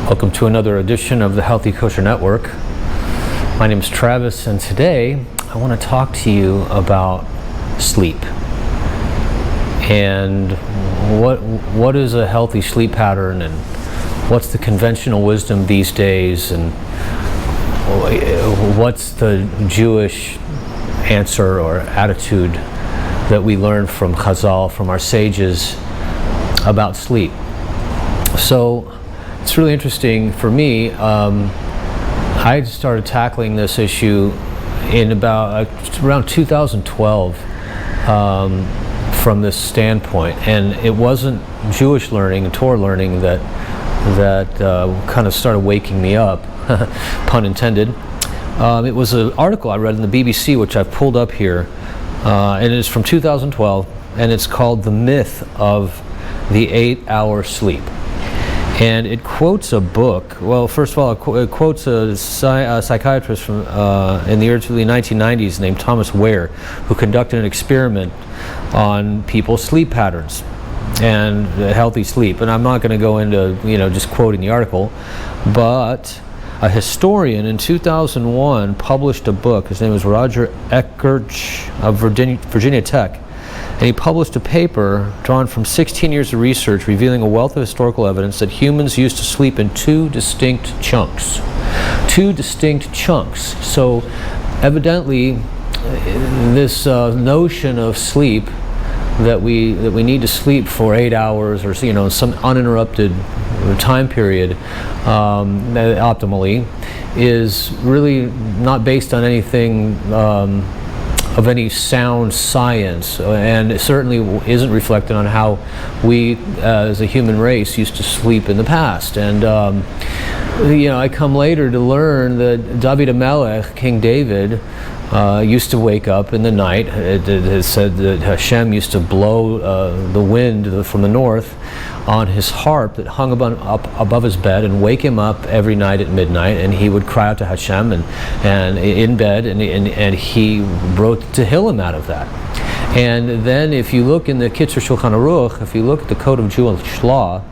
Welcome to another edition of the Healthy Kosher Network. My name is Travis, and today I want to talk to you about sleep and what is a healthy sleep pattern, and what's the conventional wisdom these days, and what's the Jewish answer or attitude that we learn from Chazal, from our sages, about sleep. So it's really interesting for me. I started tackling this issue in about around 2012 from this standpoint, and it wasn't Jewish learning and Torah learning that kind of started waking me up, pun intended. It was an article I read in the BBC, which I've pulled up here, and it is from 2012, and it's called "The Myth of the 8-Hour Sleep." And it quotes a book. Well, first of all, it quotes a psychiatrist from in the early 1990s named Thomas Ware, who conducted an experiment on people's sleep patterns and healthy sleep. And I'm not going to go into just quoting the article, but a historian in 2001 published a book. His name was Roger Eckerch of Virginia Tech. And he published a paper drawn from 16 years of research revealing a wealth of historical evidence that humans used to sleep in two distinct chunks. So evidently this notion of sleep, that we need to sleep for 8 hours or some uninterrupted time period optimally, is really not based on anything of any sound science, and it certainly isn't reflected on how we as a human race used to sleep in the past. And I come later to learn that David HaMelech, King David, used to wake up in the night. It said that Hashem used to blow the wind from the north on his harp that hung up above his bed and wake him up every night at midnight, and he would cry out to Hashem and in bed, and he wrote Tehillim out of that. And then if you look in the Kitzur Shulchan Aruch, if you look at the Code of Jewish Law,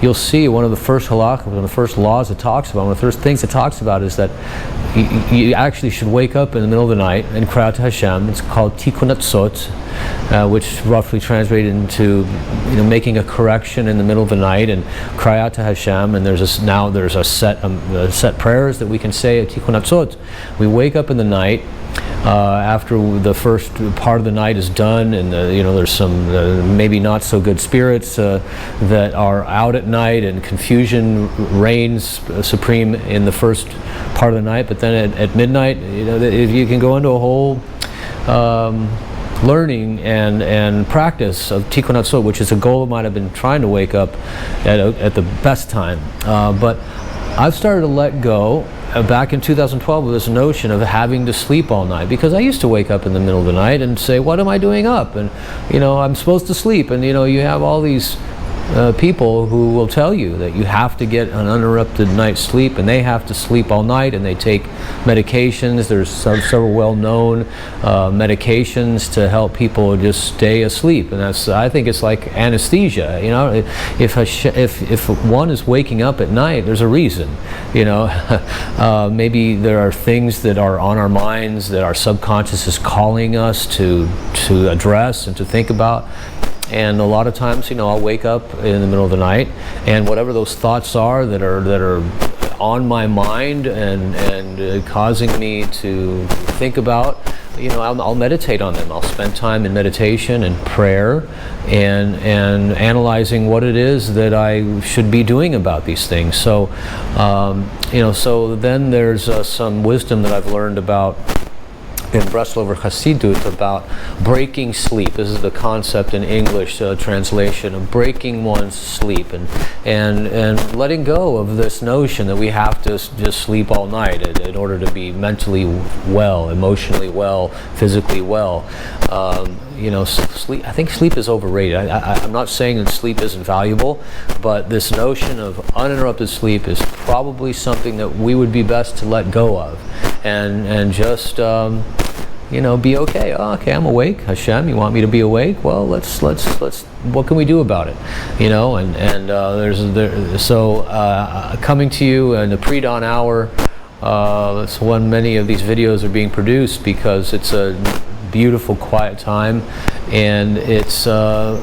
you'll see one of the first halachas, one of the first laws it talks about, one of the first things it talks about is that you actually should wake up in the middle of the night and cry out to Hashem. It's called Tikkun Hatzot, which roughly translated into making a correction in the middle of the night, and cry out to Hashem. And there's a set prayers that we can say at Tikkun Hatzot. We wake up in the night after the first part of the night is done, and there's some maybe not so good spirits that are out at night, and confusion reigns supreme in the first part of the night. But then at midnight, you can go into a whole learning and practice of Tikkun Hatzot, which is a goal of mine. I've been trying to wake up at the best time, but I've started to let go back in 2012 with this notion of having to sleep all night, because I used to wake up in the middle of the night and say, what am I doing up? And I'm supposed to sleep, and you have all these people who will tell you that you have to get an uninterrupted night's sleep, and they have to sleep all night, and they take medications. There's several well-known medications to help people just stay asleep, and I think it's like anesthesia. If one is waking up at night, there's a reason. Maybe there are things that are on our minds that our subconscious is calling us to address and to think about. And a lot of times, I'll wake up in the middle of the night, and whatever those thoughts are that are on my mind and causing me to think about, I'll meditate on them. I'll spend time in meditation and prayer and analyzing what it is that I should be doing about these things. So, so then there's some wisdom that I've learned about in Breslover Hasidut about breaking sleep. This is the concept in English translation of breaking one's sleep and letting go of this notion that we have to just sleep all night in order to be mentally well, emotionally well, physically well. Sleep. I think sleep is overrated. I'm not saying that sleep isn't valuable, but this notion of uninterrupted sleep is probably something that we would be best to let go of, and just be okay. Oh, okay, I'm awake. Hashem, you want me to be awake? Well, let's. What can we do about it? Coming to you in the pre-dawn hour. That's when many of these videos are being produced, because it's a beautiful, quiet time, and it's a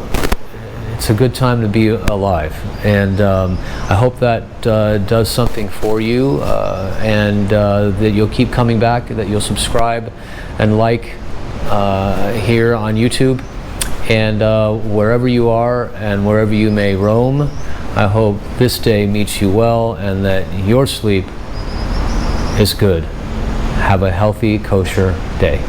good time to be alive. And I hope that does something for you, and that you'll keep coming back, that you'll subscribe and like here on YouTube, and wherever you are and wherever you may roam. I hope this day meets you well, and that your sleep is good. Have a healthy, kosher day.